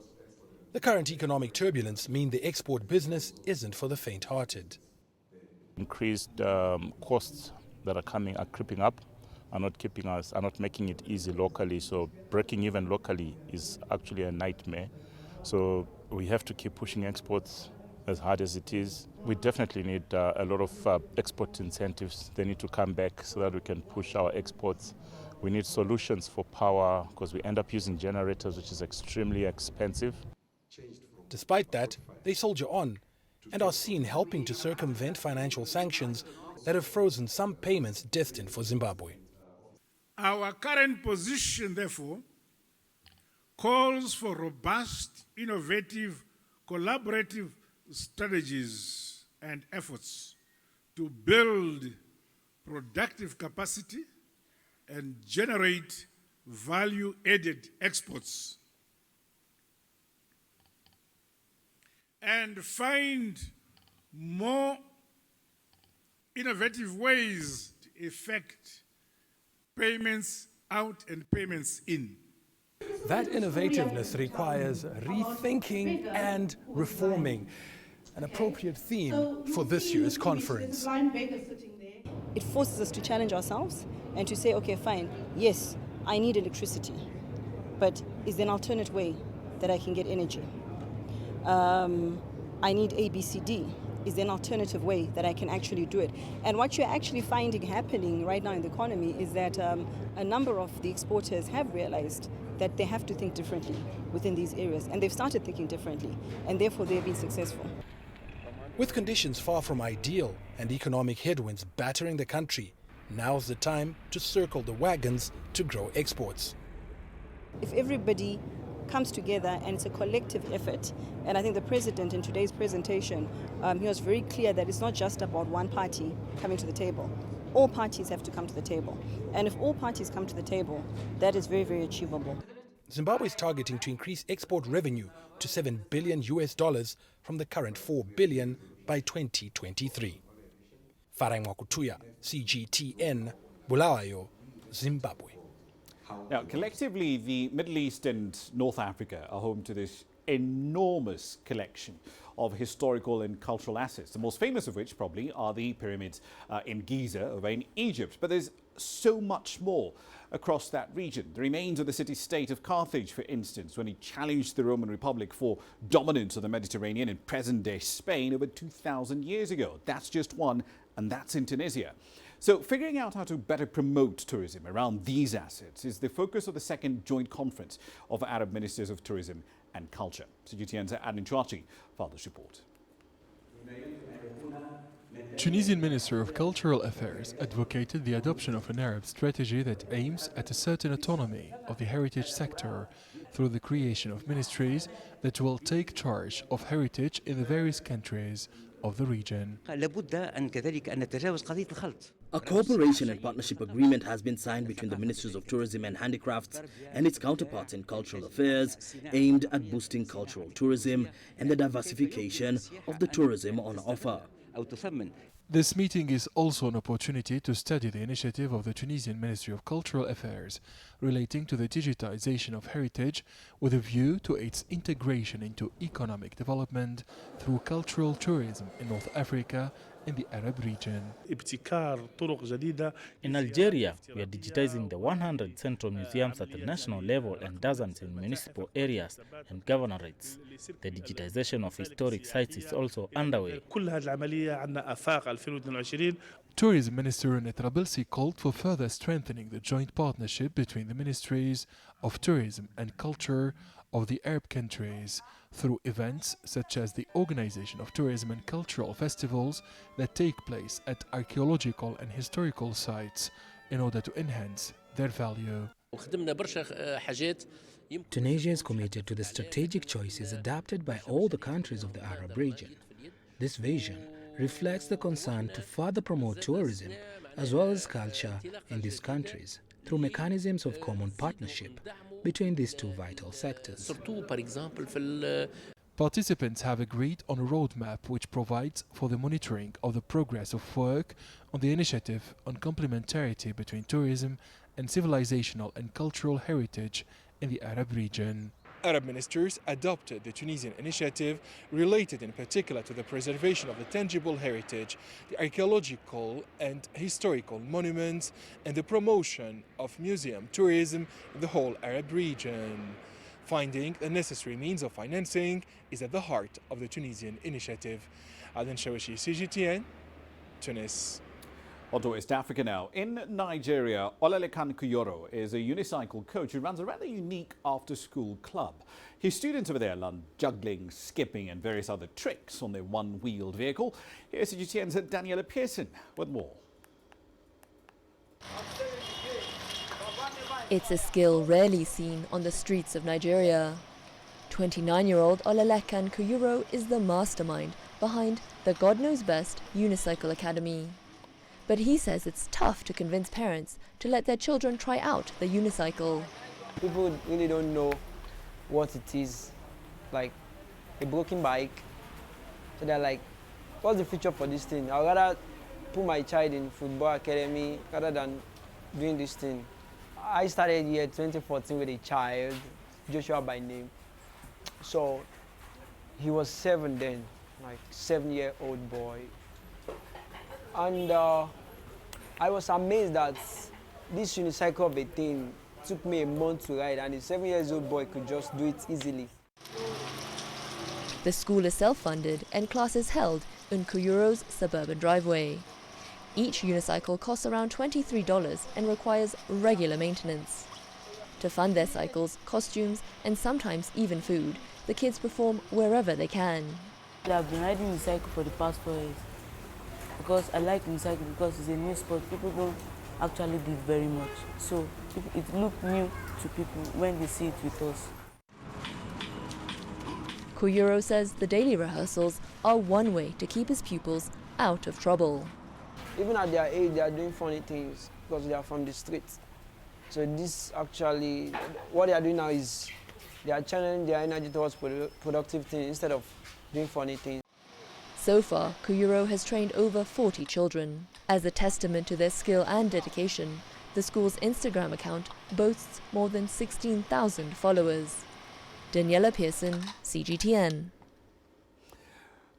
The current economic turbulence means the export business isn't for the faint-hearted. Increased costs that are creeping up, are not making it easy locally. So breaking even locally is actually a nightmare. So we have to keep pushing exports as hard as it is. We definitely need a lot of export incentives. They need to come back so that we can push our exports. We need solutions for power because we end up using generators, which is extremely expensive. Despite that, they soldier on and are seen helping to circumvent financial sanctions that have frozen some payments destined for Zimbabwe. Our current position, therefore, calls for robust, innovative, collaborative strategies and efforts to build productive capacity and generate value-added exports, and find more innovative ways to effect payments out and payments in. That innovativeness requires rethinking and reforming, an appropriate theme for this year's conference. It forces us to challenge ourselves and to say, okay, fine, yes, I need electricity, but is there an alternate way that I can get energy? I need A, B, C, D. Is there an alternative way that I can actually do it? And what you're actually finding happening right now in the economy is that a number of the exporters have realized that they have to think differently within these areas, and they've started thinking differently, and therefore they've been successful. With conditions far from ideal and economic headwinds battering the country, now's the time to circle the wagons to grow exports. If everybody comes together and it's a collective effort, and I think the President in today's presentation, he was very clear that it's not just about one party coming to the table. All parties have to come to the table. And if all parties come to the table, that is very, very achievable. Zimbabwe is targeting to increase export revenue to $7 billion from the current $4 billion by 2023. Farai Mwakutuya, CGTN, Bulawayo, Zimbabwe. Now, collectively, the Middle East and North Africa are home to this enormous collection of historical and cultural assets, the most famous of which probably are the pyramids in Giza over in Egypt. But there's so much more across that region. The remains of the city-state of Carthage, for instance, when he challenged the Roman Republic for dominance of the Mediterranean in present-day Spain over 2,000 years ago. That's just one, and that's in Tunisia. So figuring out how to better promote tourism around these assets is the focus of the second joint conference of Arab Ministers of Tourism and Culture. CGTN's Adnan Chouachi filed this report. Tunisian Minister of Cultural Affairs advocated the adoption of an Arab strategy that aims at a certain autonomy of the heritage sector through the creation of ministries that will take charge of heritage in the various countries of the region. A cooperation and partnership agreement has been signed between the Ministries of Tourism and Handicrafts and its counterparts in cultural affairs, aimed at boosting cultural tourism and the diversification of the tourism on offer. This meeting is also an opportunity to study the initiative of the Tunisian Ministry of Cultural Affairs relating to the digitization of heritage with a view to its integration into economic development through cultural tourism in North Africa and the Arab region. In Algeria, we are digitizing the 100 central museums at the national level and dozens in municipal areas and governorates. The digitization of historic sites is also underway. Tourism Minister Netrabilsi called for further strengthening the joint partnership between the Ministries of Tourism and Culture of the Arab countries through events such as the organization of tourism and cultural festivals that take place at archaeological and historical sites in order to enhance their value. Tunisia is committed to the strategic choices adopted by all the countries of the Arab region. This vision reflects the concern to further promote tourism as well as culture in these countries through mechanisms of common partnership between these two vital sectors. Participants have agreed on a roadmap which provides for the monitoring of the progress of work on the initiative on complementarity between tourism and civilizational and cultural heritage in the Arab region. Arab ministers adopted the Tunisian initiative related in particular to the preservation of the tangible heritage, the archaeological and historical monuments, and the promotion of museum tourism in the whole Arab region. Finding the necessary means of financing is at the heart of the Tunisian initiative. Adnan Chouachi, CGTN, Tunis. On to West Africa now. In Nigeria, Olalekan Kuyoro is a unicycle coach who runs a rather unique after-school club. His students over there learn juggling, skipping and various other tricks on their one-wheeled vehicle. Here's CGTN's Daniela Pearson with more. It's a skill rarely seen on the streets of Nigeria. 29-year-old Olalekan Kuyoro is the mastermind behind the God Knows Best Unicycle Academy. But he says it's tough to convince parents to let their children try out the unicycle. People really don't know what it is, like a broken bike. So they're like, what's the future for this thing? I'd rather put my child in football academy rather than doing this thing. I started here 2014 with a child, Joshua by name. So he was 7 then, like 7-year-old boy. And I was amazed that this unicycle of a thing took me a month to ride, and a 7-year-old boy could just do it easily. The school is self-funded and classes held in Kuyuro's suburban driveway. Each unicycle costs around $23 and requires regular maintenance. To fund their cycles, costumes and sometimes even food, the kids perform wherever they can. I've been riding unicycle for the past 4 years. Because I like unicycle because it's a new sport. People don't actually do very much. So it looks new to people when they see it with us. Kuyuro says the daily rehearsals are one way to keep his pupils out of trouble. Even at their age, they are doing funny things because they are from the streets. So this actually, what they are doing now is they are channeling their energy towards productive things instead of doing funny things. So far, Kuyuro has trained over 40 children. As a testament to their skill and dedication, the school's Instagram account boasts more than 16,000 followers. Daniela Pearson, CGTN.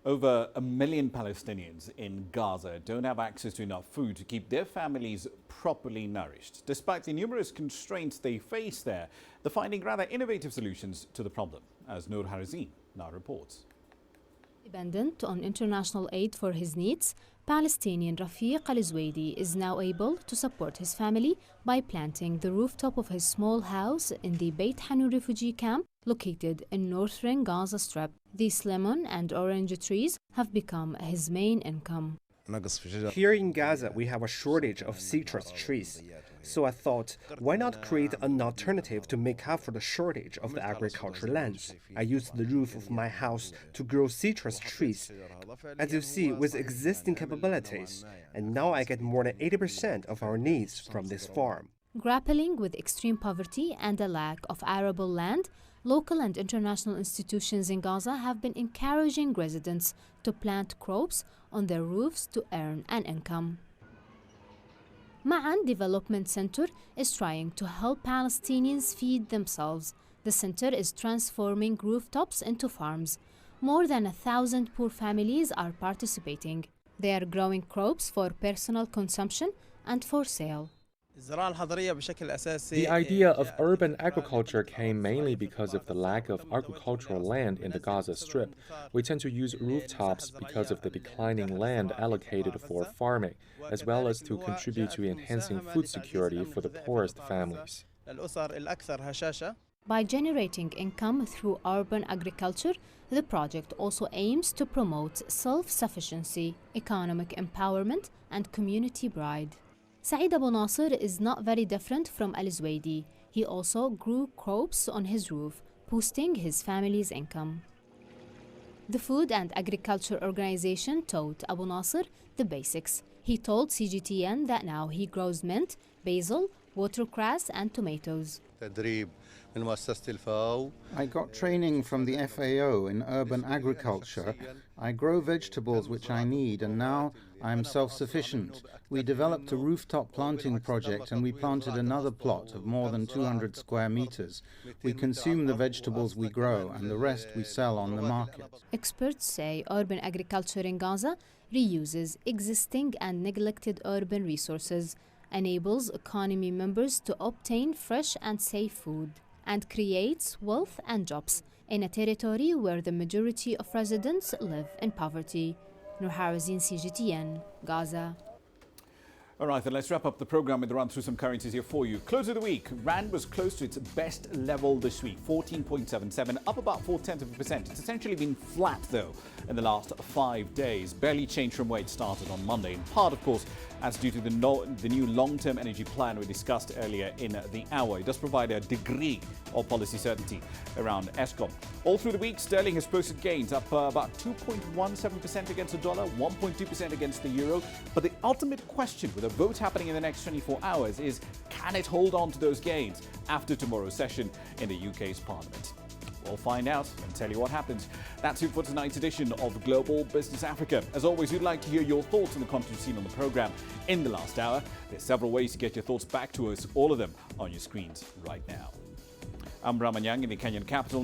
Over 1 million Palestinians in Gaza don't have access to enough food to keep their families properly nourished. Despite the numerous constraints they face there, they're finding rather innovative solutions to the problem, as Noor Harazin now reports. Dependent on international aid for his needs, Palestinian Rafiq Al-Zwaidi is now able to support his family by planting the rooftop of his small house in the Beit Hanun refugee camp located in northern Gaza Strip. These lemon and orange trees have become his main income. Here in Gaza, we have a shortage of citrus trees. So I thought, why not create an alternative to make up for the shortage of the agricultural lands? I used the roof of my house to grow citrus trees, as you see, with existing capabilities. And now I get more than 80% of our needs from this farm. Grappling with extreme poverty and a lack of arable land, local and international institutions in Gaza have been encouraging residents to plant crops on their roofs to earn an income. Ma'an Development Center is trying to help Palestinians feed themselves. The center is transforming rooftops into farms. More than 1,000 poor families are participating. They are growing crops for personal consumption and for sale. The idea of urban agriculture came mainly because of the lack of agricultural land in the Gaza Strip. We tend to use rooftops because of the declining land allocated for farming, as well as to contribute to enhancing food security for the poorest families. By generating income through urban agriculture, the project also aims to promote self-sufficiency, economic empowerment, and community pride. Saeed Abu Nasser is not very different from Al-Zwaidi. He also grew crops on his roof, boosting his family's income. The Food and Agriculture Organization taught Abu Nasser the basics. He told CGTN that now he grows mint, basil, watercress, and tomatoes. I got training from the FAO in urban agriculture. I grow vegetables which I need, and now I am self-sufficient. We developed a rooftop planting project, and we planted another plot of more than 200 square meters. We consume the vegetables we grow, and the rest we sell on the market. Experts say urban agriculture in Gaza reuses existing and neglected urban resources, enables economy members to obtain fresh and safe food, and creates wealth and jobs in a territory where the majority of residents live in poverty. Noor Harazin, CGTN, Gaza. All right, then let's wrap up the program with a run through some currencies here for you. Close of the week, Rand was close to its best level this week, 14.77, up about 0.4%. It's essentially been flat, though, in the last 5 days. Barely changed from where it started on Monday. In part, of course, as due to the new long-term energy plan we discussed earlier in the hour. It does provide a degree of policy certainty around ESCOM. All through the week, sterling has posted gains, up about 2.17% against the dollar, 1.2% against the euro. But the ultimate question with a vote happening in the next 24 hours is, can it hold on to those gains after tomorrow's session in the UK's Parliament? We'll find out and tell you what happens. That's it for tonight's edition of Global Business Africa. As always, we'd like to hear your thoughts on the content seen on the program in the last hour. There's several ways to get your thoughts back to us, all of them on your screens right now. I'm Ramah Nyang in the Kenyan capital.